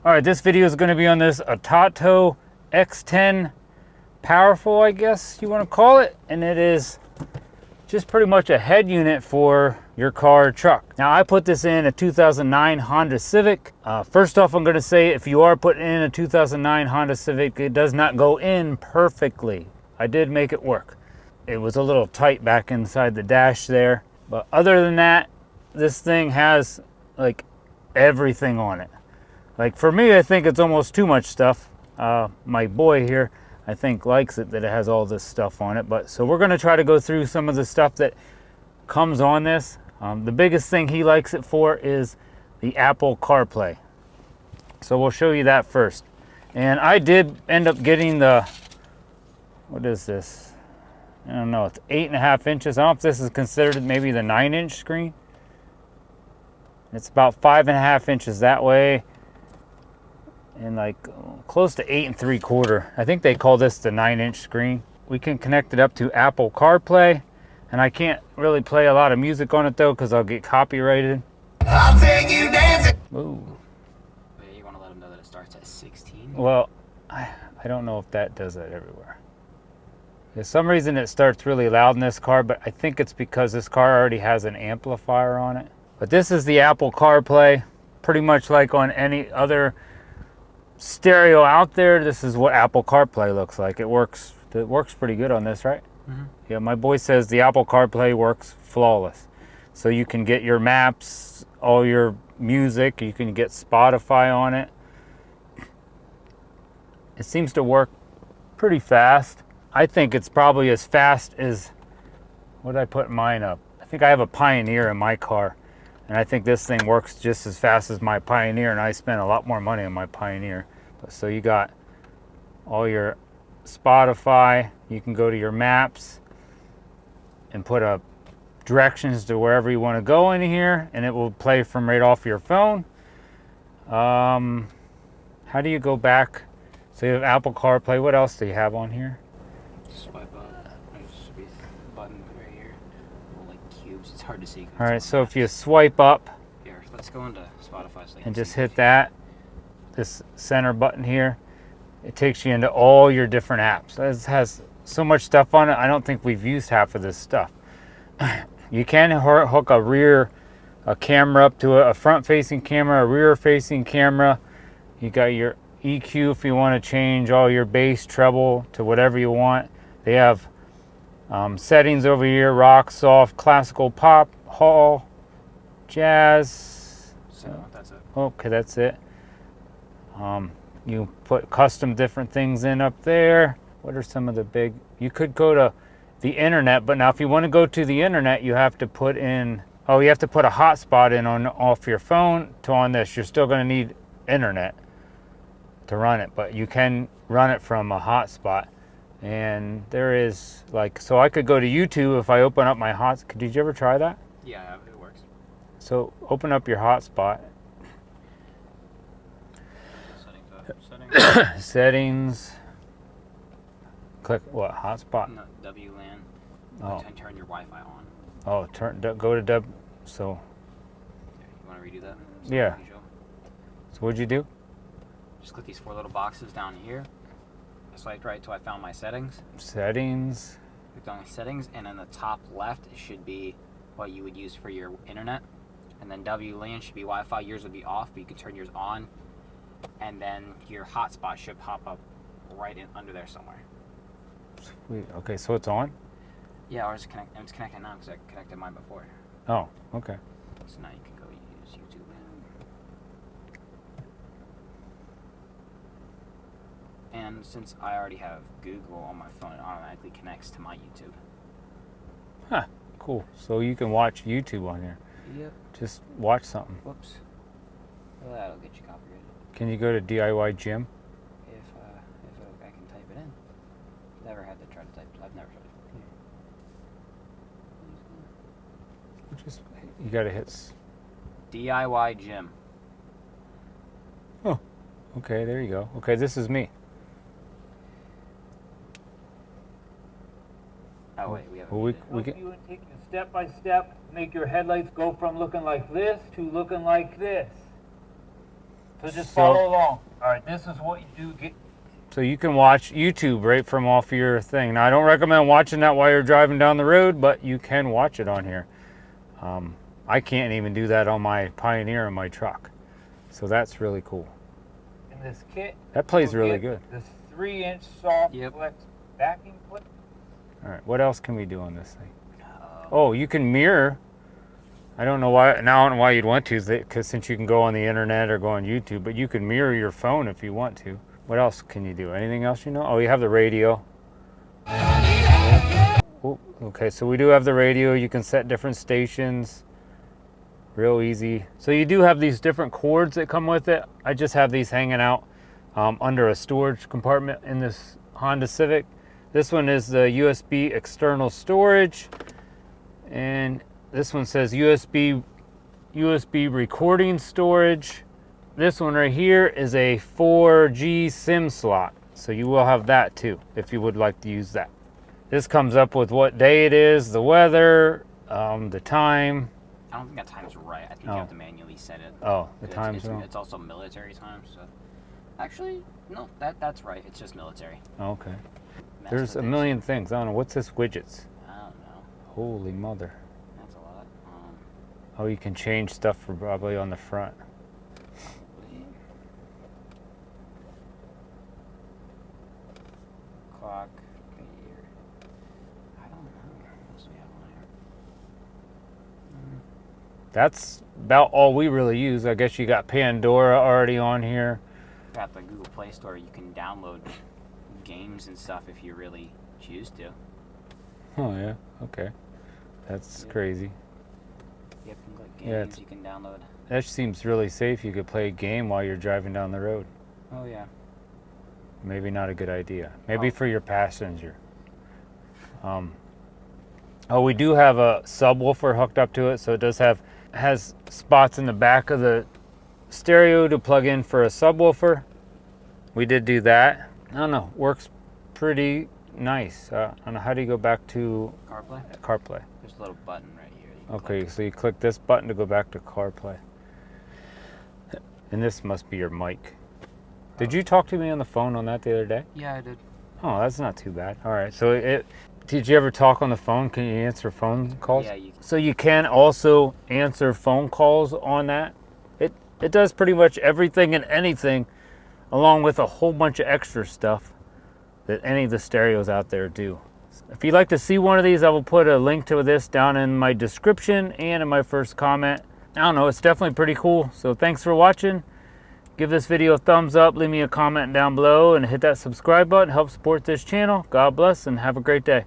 All right, this video is going to be on this ATOTO X10 Powerful, I guess you want to call it, and it is just pretty much a head unit for your car or truck. Now, I put this in a 2009 Honda Civic. First off, I'm going to say if you are putting in a 2009 Honda Civic, it does not go in perfectly. I did make it work. It was a little tight back inside the dash there, but other than that, this thing has like everything on it. Like for me, I think it's almost too much stuff. My boy here, I think, likes it that it has all this stuff on it. But so we're going to try to go through some of the stuff that comes on this. The biggest thing he likes it for is the Apple CarPlay. So we'll show you that first. And I did end up getting the, what is this? I don't know, it's 8.5 inches. I don't know if this is considered maybe the 9-inch screen. It's about 5.5 inches that way, and like close to 8 3/4. I think they call this the 9-inch screen. We can connect it up to Apple CarPlay, and I can't really play a lot of music on it though because I'll get copyrighted. I'll take you dancing. Ooh. Wait, you want to let them know that it starts at 16? Well, I don't know if that does that everywhere. For some reason it starts really loud in this car, but I think it's because this car already has an amplifier on it. But this is the Apple CarPlay, pretty much like on any other stereo out there. This is what Apple CarPlay looks like. It works pretty good on this, right? Mm-hmm. Yeah, my boy says the Apple CarPlay works flawless. So you can get your maps, all your music, you can get Spotify on it. It seems to work pretty fast. I think it's probably as fast as, what did I put mine up? I think I have a Pioneer in my car, and I think this thing works just as fast as my Pioneer, and I spent a lot more money on my Pioneer. So you got all your Spotify, you can go to your maps and put up directions to wherever you want to go in here, and it will play from right off your phone. How do you go back? So you have Apple CarPlay. What else do you have on here? Swipe up. There's a button right here. Little, like cubes. It's hard to see. All right, so if you swipe up. Here, let's go into Spotify. So and just hit this center button here. It takes you into all your different apps. It has so much stuff on it. I don't think we've used half of this stuff. You can hook a camera up to a front-facing camera, a rear-facing camera. You got your EQ if you want to change all your bass, treble to whatever you want. They have settings over here: rock, soft, classical, pop, hall, jazz. So that's it. Okay, that's it. You put custom different things in up there. What are some of the big? You could go to the internet, but now if you want to go to the internet, you have to put in. Oh, you have to put a hotspot in off your phone to on this. You're still going to need internet to run it, but you can run it from a hotspot. And there is like, so I could go to YouTube if I open up my hotspot. Did you ever try that? Yeah, it works. So open up your hotspot. Settings. Settings. Click what? Hotspot? No, WLAN. Oh. Turn your Wi-Fi on. Oh, go to W. So. Here, you want to redo that? Yeah. So what'd you do? Just click these 4 little boxes down here. I swiped right till I found my settings. Settings. Clicked on settings, and in the top left it should be what you would use for your internet. And then WLAN should be Wi-Fi. Yours would be off, but you can turn yours on. And then your hotspot should pop up right in under there somewhere. Sweet. Okay, so it's on? Yeah, ours is connected. It's connected now because I connected mine before. Oh, okay. So now you can go use YouTube. And since I already have Google on my phone, it automatically connects to my YouTube. Huh, cool. So you can watch YouTube on here. Yep. Just watch something. Whoops. Well, that'll get you copyrighted. Can you go to DIY Gym? If I can type it in. Never had to try to type. I've never tried to. Just you gotta hit. DIY Gym. Oh, okay. There you go. Okay, this is me. Oh wait, we have. Well, we can. You take it step by step. Make your headlights go from looking like this to looking like this. So just follow along. All right, this is what you do. So you can watch YouTube right from off your thing. Now, I don't recommend watching that while you're driving down the road, but you can watch it on here. I can't even do that on my Pioneer in my truck. So that's really cool. In this kit, that plays really good. This 3-inch soft flex backing clip. All right, what else can we do on this thing? Oh, you can mirror. I don't know why you'd want to, because since you can go on the internet or go on YouTube, but you can mirror your phone if you want to. What else can you do? Anything else you know? Oh, you have the radio. Ooh, okay, so we do have the radio. You can set different stations. Real easy. So you do have these different cords that come with it. I just have these hanging out under a storage compartment in this Honda Civic. This one is the USB external storage, and this one says USB recording storage. This one right here is a 4G SIM slot, so you will have that too if you would like to use that. This comes up with what day it is, the weather, the time. I don't think that time's right. I think you have to manually set it. Oh, the time's wrong. It's also military time, so actually no, that's right. It's just military. Okay. There's a million things. I don't know. What's this widgets? I don't know. Holy mother. That's a lot. Oh, you can change stuff for probably on the front. Clock. Year. I don't know. What else do we have on here? That's about all we really use. I guess you got Pandora already on here. Got the Google Play Store. You can download games and stuff if you really choose to. Oh yeah, okay. That's crazy. Yep, games you can download. That seems really safe. You could play a game while you're driving down the road. Oh yeah. Maybe not a good idea. Maybe for your passenger. Oh, we do have a subwoofer hooked up to it, so it does has spots in the back of the stereo to plug in for a subwoofer. We did do that. I don't know, works pretty nice. I don't know, how do you go back to CarPlay? CarPlay. There's a little button right here. Okay, so you click this button to go back to CarPlay. And this must be your mic. Did you talk to me on the phone on that the other day? Yeah, I did. Oh, that's not too bad. All right, so did you ever talk on the phone? Can you answer phone calls? Yeah, you can. So you can also answer phone calls on that. It does pretty much everything and anything, along with a whole bunch of extra stuff that any of the stereos out there do. If you'd like to see one of these, I will put a link to this down in my description and in my first comment. I don't know, it's definitely pretty cool. So thanks for watching. Give this video a thumbs up, leave me a comment down below, and hit that subscribe button. Help support this channel. God bless and have a great day.